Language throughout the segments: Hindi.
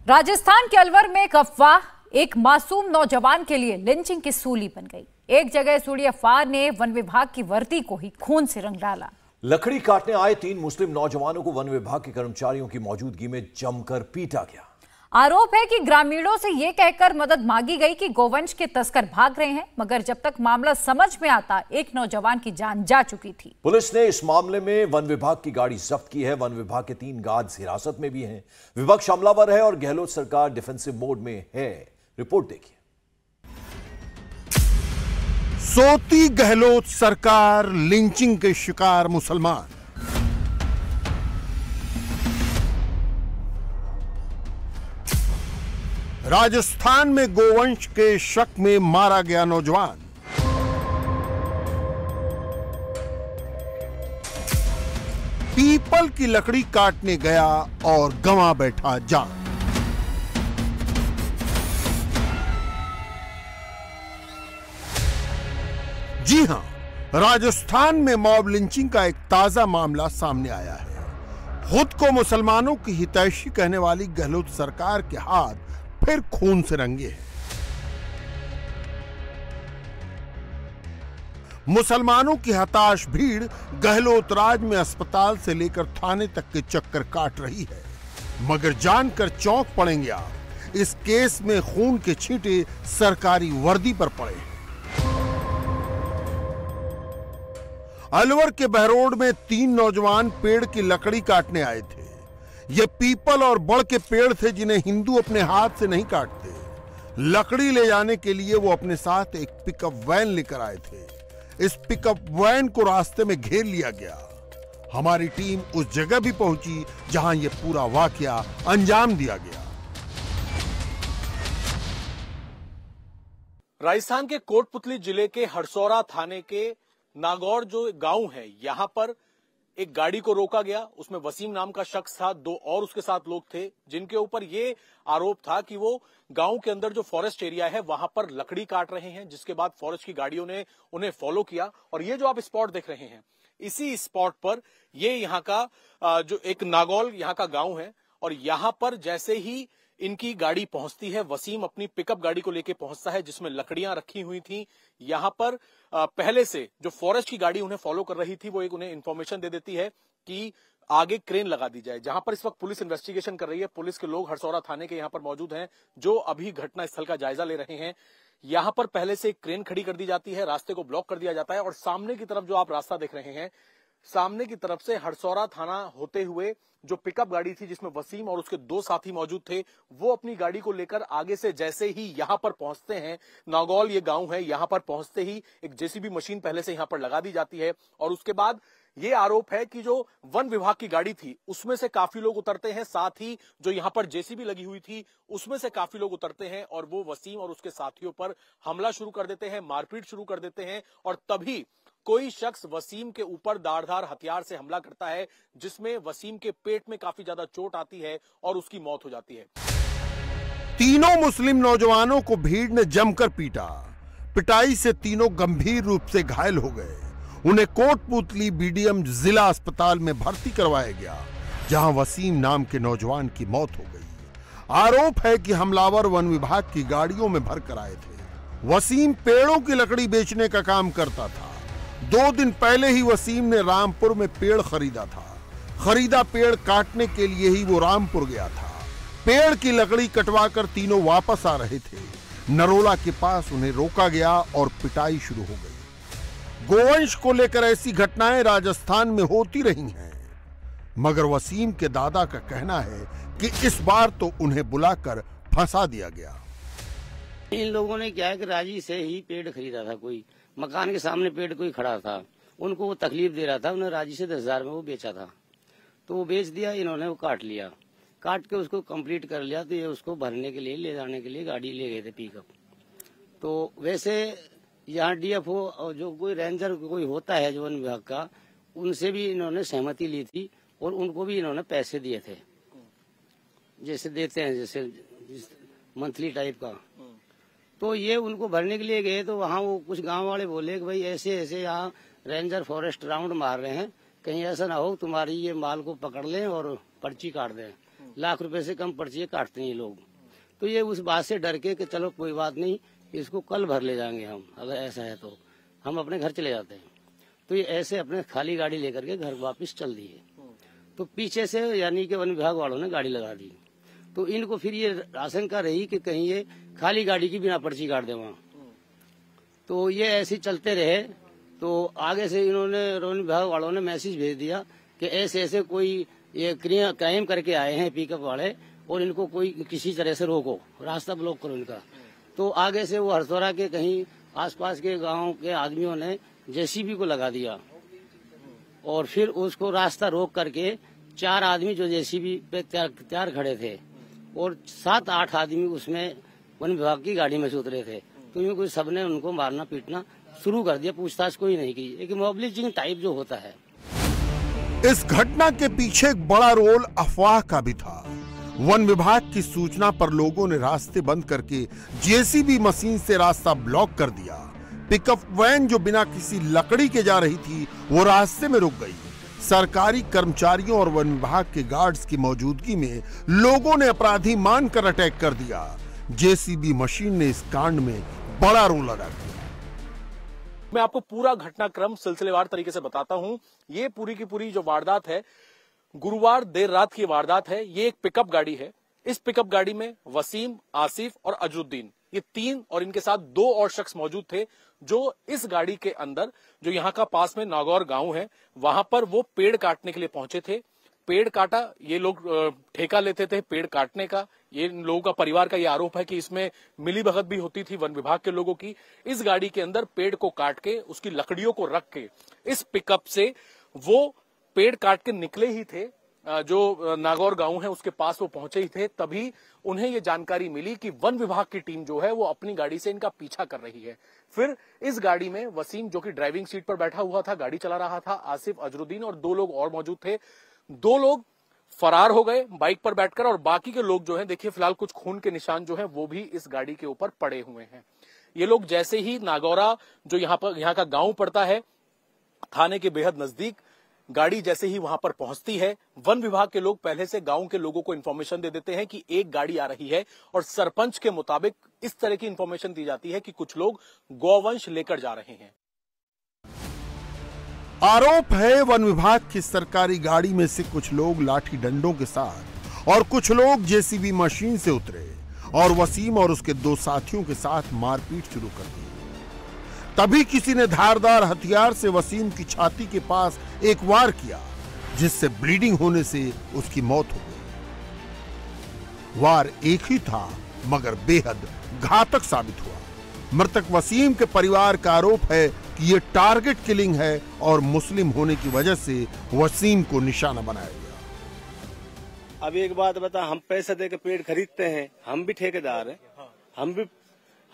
राजस्थान के अलवर में एक अफवाह एक मासूम नौजवान के लिए लिंचिंग की सूली बन गई। एक जगह सूली अफवाह ने वन विभाग की वर्दी को ही खून से रंग डाला। लकड़ी काटने आए 3 मुस्लिम नौजवानों को वन विभाग के कर्मचारियों की मौजूदगी में जमकर पीटा गया। आरोप है कि ग्रामीणों से यह कहकर मदद मांगी गई कि गोवंश के तस्कर भाग रहे हैं, मगर जब तक मामला समझ में आता एक नौजवान की जान जा चुकी थी। पुलिस ने इस मामले में वन विभाग की गाड़ी जब्त की है। वन विभाग के 3 गार्ड्स हिरासत में भी हैं। विपक्ष हमलावर है और गहलोत सरकार डिफेंसिव मोड में है। रिपोर्ट देखिए। सोती गहलोत सरकार, लिंचिंग के शिकार मुसलमान। राजस्थान में गोवंश के शक में मारा गया नौजवान। पीपल की लकड़ी काटने गया और गंवा बैठा जान। जी हां, राजस्थान में मॉब लिंचिंग का एक ताजा मामला सामने आया है। खुद को मुसलमानों की हितैषी कहने वाली गहलोत सरकार के हाथ फिर खून से रंगे हैं। मुसलमानों की हताश भीड़ गहलोत राज में अस्पताल से लेकर थाने तक के चक्कर काट रही है, मगर जानकर चौंक पड़ेंगे आप, इस केस में खून के छींटे सरकारी वर्दी पर पड़े हैं। अलवर के बहरोड में 3 नौजवान पेड़ की लकड़ी काटने आए थे। ये पीपल और बड़ के पेड़ थे जिन्हें हिंदू अपने हाथ से नहीं काटते। लकड़ी ले जाने के लिए वो अपने साथ एक पिकअप वैन लेकर आए थे। इस पिकअप वैन को रास्ते में घेर लिया गया। हमारी टीम उस जगह भी पहुंची जहां ये पूरा वाकया अंजाम दिया गया। राजस्थान के कोटपुतली जिले के हरसौरा थाने के नागौर जो गांव है, यहां पर एक गाड़ी को रोका गया। उसमें वसीम नाम का शख्स था, 2 और उसके साथ लोग थे, जिनके ऊपर ये आरोप था कि वो गांव के अंदर जो फॉरेस्ट एरिया है वहां पर लकड़ी काट रहे हैं। जिसके बाद फॉरेस्ट की गाड़ियों ने उन्हें फॉलो किया और ये जो आप स्पॉट देख रहे हैं, इसी स्पॉट पर ये यहाँ का जो एक नागौल यहाँ का गांव है और यहां पर जैसे ही इनकी गाड़ी पहुंचती है, वसीम अपनी पिकअप गाड़ी को लेकर पहुंचता है जिसमें लकड़ियां रखी हुई थी। यहां पर पहले से जो फॉरेस्ट की गाड़ी उन्हें फॉलो कर रही थी वो एक उन्हें इंफॉर्मेशन दे देती है कि आगे क्रेन लगा दी जाए। जहां पर इस वक्त पुलिस इन्वेस्टिगेशन कर रही है। पुलिस के लोग हरसौरा थाने के यहां पर मौजूद हैं जो अभी घटना स्थल का जायजा ले रहे हैं। यहां पर पहले से एक क्रेन खड़ी कर दी जाती है, रास्ते को ब्लॉक कर दिया जाता है और सामने की तरफ जो आप रास्ता देख रहे हैं, सामने की तरफ से हरसौरा थाना होते हुए जो पिकअप गाड़ी थी जिसमें वसीम और उसके 2 साथी मौजूद थे, वो अपनी गाड़ी को लेकर आगे से जैसे ही यहां पर पहुंचते हैं, नागौल ये गांव है, यहां पर पहुंचते ही एक जेसीबी मशीन पहले से यहां पर लगा दी जाती है और उसके बाद ये आरोप है कि जो वन विभाग की गाड़ी थी उसमें से काफी लोग उतरते हैं, साथ ही जो यहां पर जेसीबी लगी हुई थी उसमें से काफी लोग उतरते हैं और वो वसीम और उसके साथियों पर हमला शुरू कर देते हैं, मारपीट शुरू कर देते हैं और तभी कोई शख्स वसीम के ऊपर धारदार हथियार से हमला करता है जिसमें वसीम के पेट में काफी ज्यादा चोट आती है और उसकी मौत हो जाती है। तीनों मुस्लिम नौजवानों को भीड़ ने जमकर पीटा। पिटाई से तीनों गंभीर रूप से घायल हो गए। उन्हें कोटपुतली बीडीएम जिला अस्पताल में भर्ती करवाया गया, जहां वसीम नाम के नौजवान की मौत हो गई। आरोप है कि हमलावर वन विभाग की गाड़ियों में भरकर आए थे। वसीम पेड़ों की लकड़ी बेचने का काम करता था। 2 दिन पहले ही वसीम ने रामपुर में पेड़ खरीदा था। खरीदा पेड़ काटने के लिए ही वो रामपुर गया था। पेड़ की लकड़ी कटवाकर तीनों वापस आ रहे थे। नरोला के पास उन्हें रोका गया और पिटाई शुरू हो गई। गोवंश को लेकर ऐसी घटनाएं राजस्थान में होती रही हैं, मगर वसीम के दादा का कहना है कि इस बार तो उन्हें बुलाकर फंसा दिया गया। इन लोगों ने क्या है कि राजी से ही पेड़ खरीदा था। कोई मकान के सामने पेड़ कोई खड़ा था, उनको वो तकलीफ दे रहा था, उन्हें राजी से 10,000 में वो बेचा था, तो वो बेच दिया। इन्होंने वो काट लिया, काट के उसको कंप्लीट कर लिया। तो ये उसको भरने के लिए, ले जाने के लिए गाड़ी ले गए थे पिकअप। तो वैसे यहाँ डीएफओ और जो कोई रेंजर कोई होता है जो वन विभाग का, उनसे भी इन्होंने सहमति ली थी और उनको भी इन्होंने पैसे दिए थे, जैसे देते हैं जैसे मंथली टाइप का। तो ये उनको भरने के लिए गए तो वहाँ वो कुछ गांव वाले बोले कि भाई ऐसे ऐसे यहाँ रेंजर फॉरेस्ट राउंड मार रहे हैं, कहीं ऐसा ना हो तुम्हारी ये माल को पकड़ लें और पर्ची काट दें। लाख रुपए से कम पर्ची काटते हैं ये लोग। तो ये उस बात से डर के कि चलो कोई बात नहीं, इसको कल भर ले जाएंगे हम, अगर ऐसा है तो हम अपने घर चले जाते हैं। तो ये ऐसे अपने खाली गाड़ी लेकर के घर वापस चल दिए। तो पीछे से यानी कि वन विभाग वालों ने गाड़ी लगा दी। तो इनको फिर ये आशंका रही कि कहीं ये खाली गाड़ी की बिना पर्ची काट दे वहाँ। तो ये ऐसे चलते रहे। तो आगे से इन्होंने वन विभाग वालों ने मैसेज भेज दिया कि ऐसे ऐसे कोई ये क्राइम करके आए हैं पिकअप वाले, और इनको कोई किसी तरह से रोको, रास्ता ब्लॉक करो इनका। तो आगे से वो हरसौरा के कहीं आसपास के गांव के आदमियों ने जेसीबी को लगा दिया, और फिर उसको रास्ता रोक करके 4 आदमी जो जेसीबी पे तैयार खड़े थे और 7-8 आदमी उसमें वन विभाग की गाड़ी में से उतरे थे। तो यूँ कोई सबने उनको मारना पीटना शुरू कर दिया, पूछताछ कोई नहीं की। एक मोबिलिजिंग टाइप जो होता है। इस घटना के पीछे एक बड़ा रोल अफवाह का भी था। वन विभाग की सूचना पर लोगों ने रास्ते बंद करके जेसीबी मशीन से रास्ता ब्लॉक कर दिया। पिकअप वैन जो बिना किसी लकड़ी के जा रही थी वो रास्ते में रुक गई। सरकारी कर्मचारियों और वन विभाग के गार्ड्स की मौजूदगी में लोगों ने अपराधी मानकर अटैक कर दिया। जेसीबी मशीन ने इस कांड में बड़ा रोल अदा किया। मैं आपको पूरा घटनाक्रम सिलसिलेवार तरीके से बताता हूं। ये पूरी की पूरी जो वारदात है, गुरुवार देर रात की वारदात है। ये एक पिकअप गाड़ी है। इस पिकअप गाड़ी में वसीम, आसिफ और अजरुद्दीन, ये 3 और इनके साथ 2 और शख्स मौजूद थे, जो इस गाड़ी के अंदर, जो यहाँ का पास में नागौर गांव है, वहां पर वो पेड़ काटने के लिए पहुंचे थे। पेड़ काटा, ये लोग ठेका लेते थे पेड़ काटने का। ये लोगों का परिवार का ये आरोप है कि इसमें मिलीभगत भी होती थी वन विभाग के लोगों की। इस गाड़ी के अंदर पेड़ को काट के, उसकी लकड़ियों को रख के, इस पिकअप से वो पेड़ काट के निकले ही थे। जो नागौर गांव है उसके पास वो पहुंचे ही थे, तभी उन्हें ये जानकारी मिली कि वन विभाग की टीम जो है वो अपनी गाड़ी से इनका पीछा कर रही है। फिर इस गाड़ी में वसीम, जो कि ड्राइविंग सीट पर बैठा हुआ था, गाड़ी चला रहा था, आसिफ, अजरुद्दीन और 2 लोग और मौजूद थे। 2 लोग फरार हो गए बाइक पर बैठकर, और बाकी के लोग जो हैं, देखिए फिलहाल कुछ खून के निशान जो हैं वो भी इस गाड़ी के ऊपर पड़े हुए हैं। ये लोग जैसे ही नागौरा, जो यहाँ का गांव पड़ता है थाने के बेहद नजदीक, गाड़ी जैसे ही वहां पर पहुंचती है, वन विभाग के लोग पहले से गांव के लोगों को इंफॉर्मेशन दे देते हैं कि एक गाड़ी आ रही है, और सरपंच के मुताबिक इस तरह की इंफॉर्मेशन दी जाती है कि कुछ लोग गौवंश लेकर जा रहे हैं। आरोप है वन विभाग की सरकारी गाड़ी में से कुछ लोग लाठी डंडों के साथ और कुछ लोग जेसीबी मशीन से उतरे और वसीम और उसके 2 साथियों के साथ मारपीट शुरू कर दी। तभी किसी ने धारदार हथियार से वसीम की छाती के पास एक वार किया, जिससे ब्लीडिंग होने से उसकी मौत हो गई। वार एक ही था मगर बेहद घातक साबित हुआ। मृतक वसीम के परिवार का आरोप है कि यह टारगेट किलिंग है और मुस्लिम होने की वजह से वसीम को निशाना बनाया गया। अब एक बात बता, हम पैसे दे के पेड़ खरीदते हैं, हम भी ठेकेदार हैं,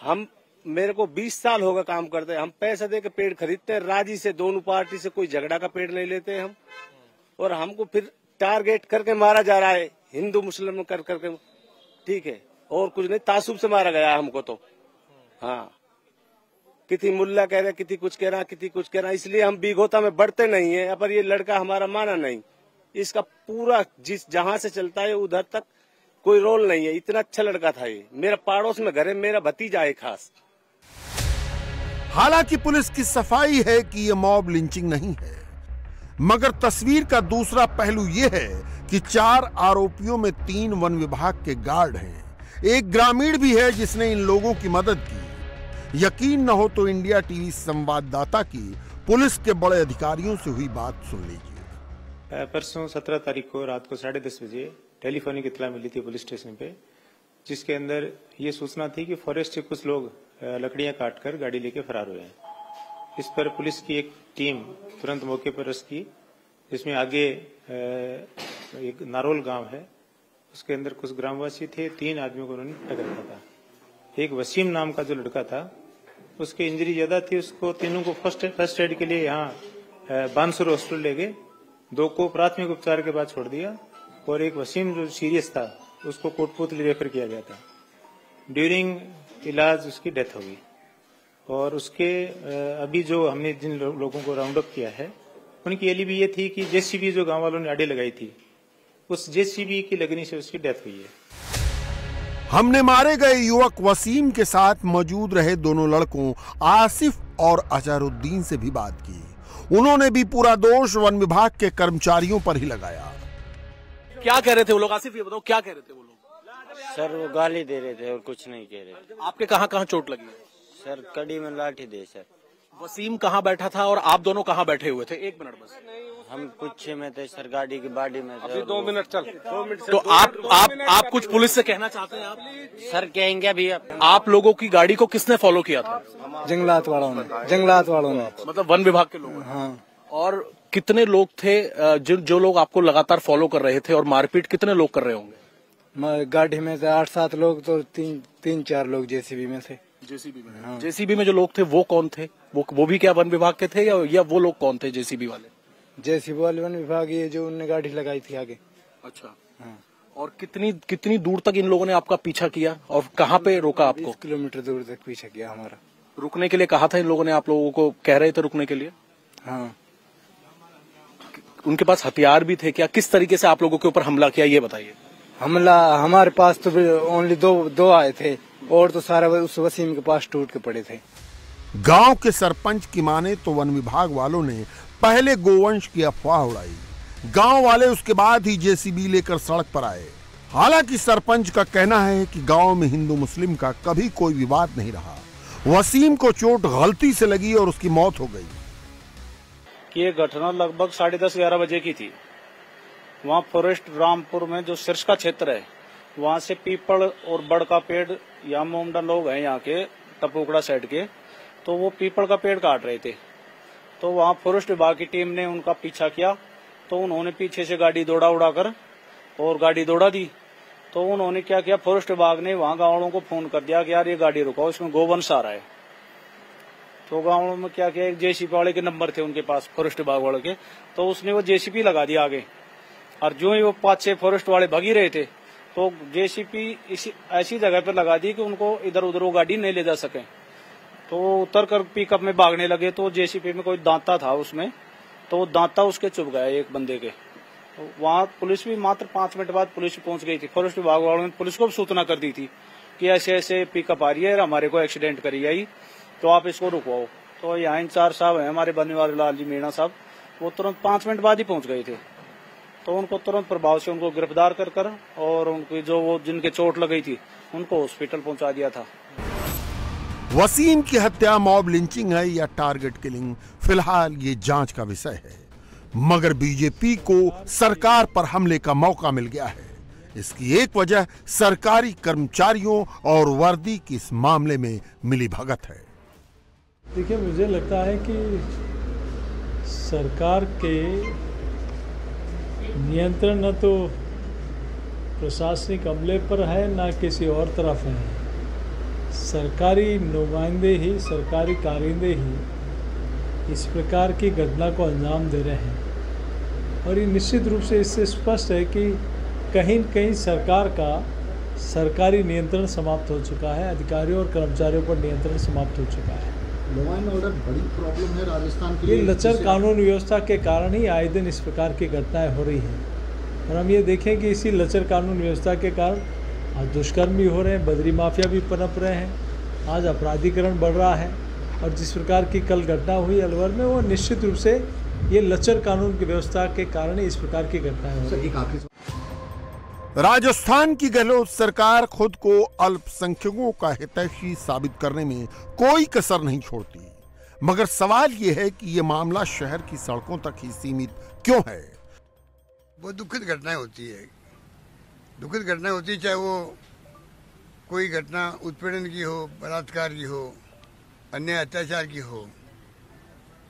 हम मेरे को 20 साल होगा काम करते हैं, हम पैसे दे के पेड़ खरीदते हैं, राजी से, दोनों पार्टी से कोई झगड़ा का पेड़ नहीं लेते हम, और हमको फिर टारगेट करके मारा जा रहा है, हिंदू मुस्लिम कर करके, ठीक है, और कुछ नहीं, तासुब से मारा गया हमको तो। हाँ, किसी मुल्ला कह रहे, किसी कुछ कह रहा, किसी कुछ कह रहा, इसलिए हम बीघोता में बढ़ते नहीं है। पर ये लड़का हमारा माना नहीं, इसका पूरा जहां से चलता है उधर तक कोई रोल नहीं है। इतना अच्छा लड़का था ये, मेरा पड़ोस में घर है, मेरा भतीजा है खास। हालांकि पुलिस की सफाई है कि यह मॉब लिंचिंग नहीं है, मगर तस्वीर का दूसरा पहलू यह है कि 4 आरोपियों में 3 वन विभाग के गार्ड हैं। एक ग्रामीण भी है जिसने इन लोगों की मदद की। यकीन न हो तो इंडिया टीवी संवाददाता की पुलिस के बड़े अधिकारियों से हुई बात सुन लीजिए। परसों 17 तारीख को रात को 10:30 बजे टेलीफोनिक इत्तला मिली थी पुलिस स्टेशन पे, जिसके अंदर ये सूचना थी कि फॉरेस्ट से कुछ लोग लकड़ियां काटकर गाड़ी लेके फरार हुए हैं। इस पर पुलिस की एक टीम तुरंत मौके पर रश की, जिसमें आगे एक नारोल गांव है, उसके अंदर कुछ ग्रामवासी थे, 3 आदमियों को उन्होंने पकड़ रखा था। एक वसीम नाम का जो लड़का था, उसकी इंजरी ज्यादा थी, उसको तीनों को फर्स्ट एड के लिए यहाँ बानसूर हॉस्पिटल ले गए, 2 को प्राथमिक उपचार के बाद छोड़ दिया, और एक वसीम जो सीरियस था उसको कोटपुतली रेफर किया गया था। ड्यूरिंग इलाज उसकी डेथ हो गई, और उसके अभी जो हमने जिन लोगों को राउंड अप किया है उनकी एलिबी ये थी कि जेसीबी जो गांव वालों ने आड़े लगाई थी, उस जेसीबी की लगने से उसकी डेथ हुई है। हमने मारे गए युवक वसीम के साथ मौजूद रहे दोनों लड़कों आसिफ और अजहरुद्दीन से भी बात की। उन्होंने भी पूरा दोष वन विभाग के कर्मचारियों पर ही लगाया। क्या कह रहे थे वो लोग? आसिफ ये बताओ, क्या कह रहे थे वो लोग? सर वो गाली दे रहे थे और कुछ नहीं कह रहे थे। आपके कहाँ कहाँ चोट लगी है? सर कड़ी में लाठी दे सर। वसीम कहाँ बैठा था और आप दोनों कहाँ बैठे हुए थे? एक मिनट बस। हम पीछे में थे सर, गाड़ी की बाडी में थे। अभी 2 मिनट चल, 2 मिनट। तो आप कुछ पुलिस से कहना चाहते हैं? आप सर कहेंगे अभी आप लोगों की गाड़ी को किसने फॉलो किया था? जंगलात वालों ने मतलब वन विभाग के लोग? हाँ। और कितने लोग थे जो लोग आपको लगातार फॉलो कर रहे थे, और मारपीट कितने लोग कर रहे होंगे? गाड़ी में से 8-7 लोग, तो 3-4 लोग जेसीबी में थे। जेसीबी में? हाँ। जेसीबी में जो लोग थे वो कौन थे? वो भी क्या वन विभाग के थे या वो लोग कौन थे जेसीबी वाले? जेसीबी वाले वन विभाग, ये जो उनने गाड़ी लगाई थी आगे। अच्छा। हाँ। और कितनी दूर तक इन लोगों ने आपका पीछा किया और कहाँ पे रोका आपको? 20 किलोमीटर दूर तक पीछा किया हमारा। रुकने के लिए कहा था इन लोगों ने? आप लोगों को कह रहे थे रुकने के लिए? हाँ। उनके पास हथियार भी थे क्या? किस तरीके से आप लोगों के ऊपर हमला किया, ये बताइए। हमला हमारे पास तो ओनली दो आए थे, और तो सारा उस वसीम के पास टूट के पड़े थे। गांव के सरपंच की माने तो वन विभाग वालों ने पहले गोवंश की अफवाह उड़ाई। गांव वाले उसके बाद ही जेसीबी लेकर सड़क पर आए। हालांकि सरपंच का कहना है कि गांव में हिंदू मुस्लिम का कभी कोई विवाद नहीं रहा। वसीम को चोट गलती से लगी और उसकी मौत हो गई। कि ये घटना लगभग 10:30-11 बजे की थी। वहाँ फॉरेस्ट रामपुर में जो सिरस का क्षेत्र है, वहाँ से पीपल और बड़ का पेड़, यहाँ मोमडा लोग हैं यहाँ के टपुकड़ा साइड के, तो वो पीपल का पेड़ काट रहे थे। तो वहाँ फॉरेस्ट विभाग की टीम ने उनका पीछा किया, तो उन्होंने पीछे से गाड़ी दौड़ा और गाड़ी दौड़ा दी। तो उन्होंने क्या किया, फॉरेस्ट विभाग ने वहाँ गाँव वालों को फोन कर दिया कि यार ये गाड़ी रुकाओ, इसमें गोवंश आ रहा है। तो गाँव वालों में क्या किया, एक जेसीबी वाले के नंबर थे उनके पास, फॉरेस्ट विभाग वाले के, तो उसने वो जेसीबी लगा दिया आगे। और जो ही वो 5-6 फॉरेस्ट वाले भागी रहे थे, तो जेसीबी ऐसी जगह पर लगा दी कि उनको इधर उधर वो गाड़ी नहीं ले जा सके। तो उतर कर पिकअप में भागने लगे। तो जेसीबी में कोई दांता था उसमें, तो वो दांता उसके चुभ गया एक बंदे के। तो वहाँ पुलिस भी मात्र 5 मिनट बाद पुलिस पहुंच गई थी। फॉरेस्ट विभाग वालों ने पुलिस को भी सूचना कर दी थी कि ऐसे ऐसे पिकअप आ रही है, हमारे को एक्सीडेंट करी आई, तो आप इसको रुकवाओ। तो यहाँ इंचार्ज साहब हैं हमारे बनवारी लाल जी मीणा साहब, वो तुरंत 5 मिनट बाद ही पहुंच गए थे। तो उनको तुरंत प्रभाव से उनको गिरफ्तार कर और उनकी जो वो जिनके चोट लगी थी उनको हॉस्पिटल पहुंचा दिया था। वसीम की हत्या मॉब लिंचिंग है या टारगेट किलिंग, फिलहाल ये जांच का विषय है। मगर बीजेपी को सरकार पर हमले का मौका मिल गया है। इसकी एक वजह सरकारी कर्मचारियों और वर्दी की इस मामले में मिली भगत है। देखिए, मुझे लगता है कि सरकार के नियंत्रण न तो प्रशासनिक अमले पर है न किसी और तरफ है। सरकारी नुमाइंदे ही, सरकारी कारिंदे ही इस प्रकार की घटना को अंजाम दे रहे हैं। और ये निश्चित रूप से इससे स्पष्ट है कि कहीं न कहीं सरकार का सरकारी नियंत्रण समाप्त हो चुका है, अधिकारियों और कर्मचारियों पर नियंत्रण समाप्त हो चुका है। लॉ एंड ऑर्डर बड़ी प्रॉब्लम है राजस्थान के लिए। ये लचर कानून व्यवस्था के कारण ही आए दिन इस प्रकार की घटनाएं हो रही हैं। और हम ये देखें कि इसी लचर कानून व्यवस्था के कारण आज दुष्कर्म भी हो रहे हैं, बदरी माफिया भी पनप रहे हैं, आज अपराधीकरण बढ़ रहा है। और जिस प्रकार की कल घटना हुई अलवर में, वो निश्चित रूप से ये लचर कानून की व्यवस्था के कारण ही इस प्रकार की घटनाएं हो रही हैं। राजस्थान की गहलोत सरकार खुद को अल्पसंख्यकों का हितैषी साबित करने में कोई कसर नहीं छोड़ती। मगर सवाल यह है कि यह मामला शहर की सड़कों तक ही सीमित क्यों है? वो दुखद घटनाएं होती है, दुखद घटनाएं होती है, चाहे वो कोई घटना उत्पीड़न की हो, बलात्कार की हो, अन्य अत्याचार की हो।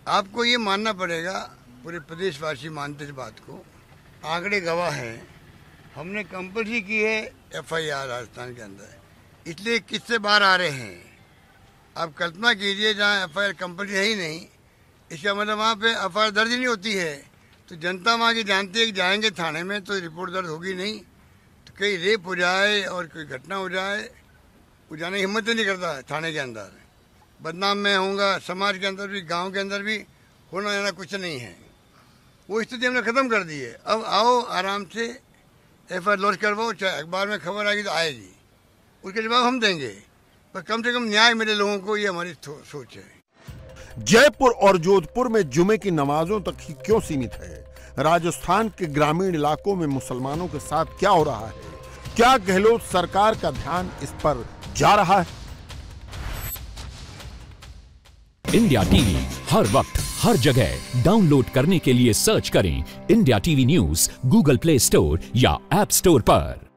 आपको ये मानना पड़ेगा, पूरे प्रदेशवासी मानते इस बात को, आंकड़े गवाह हैं। हमने कंपल्सरी की है एफआईआर राजस्थान के अंदर, इसलिए किससे बाहर आ रहे हैं। आप कल्पना कीजिए जहाँ एफआईआर कंपल्सरी है ही नहीं, इसका मतलब वहाँ पे एफआईआर दर्ज नहीं होती है, तो जनता वहाँ की जानती है कि जाएंगे थाने में तो रिपोर्ट दर्ज होगी नहीं, तो कहीं रेप हो जाए और कोई घटना हो जाए, वो जाने की हिम्मत नहीं करता है थाने के अंदर। बदनाम मैं होऊंगा, समाज के अंदर भी, गांव के अंदर भी होना जाना कुछ नहीं है। वो स्थिति हमने ख़त्म कर दी है। अब आओ आराम से FIR लॉन्च करवाओ, चाहे अखबार में खबर आएगी तो आएगी, उसके जवाब हम देंगे, पर कम से कम न्याय मिले लोगों को, ये हमारी सोच है। जयपुर और जोधपुर में जुमे की नमाजों तक ही क्यों सीमित है? राजस्थान के ग्रामीण इलाकों में मुसलमानों के साथ क्या हो रहा है? क्या गहलोत सरकार का ध्यान इस पर जा रहा है? इंडिया टीवी हर वक्त हर जगह डाउनलोड करने के लिए सर्च करें India TV news Google play store या ऐप स्टोर पर।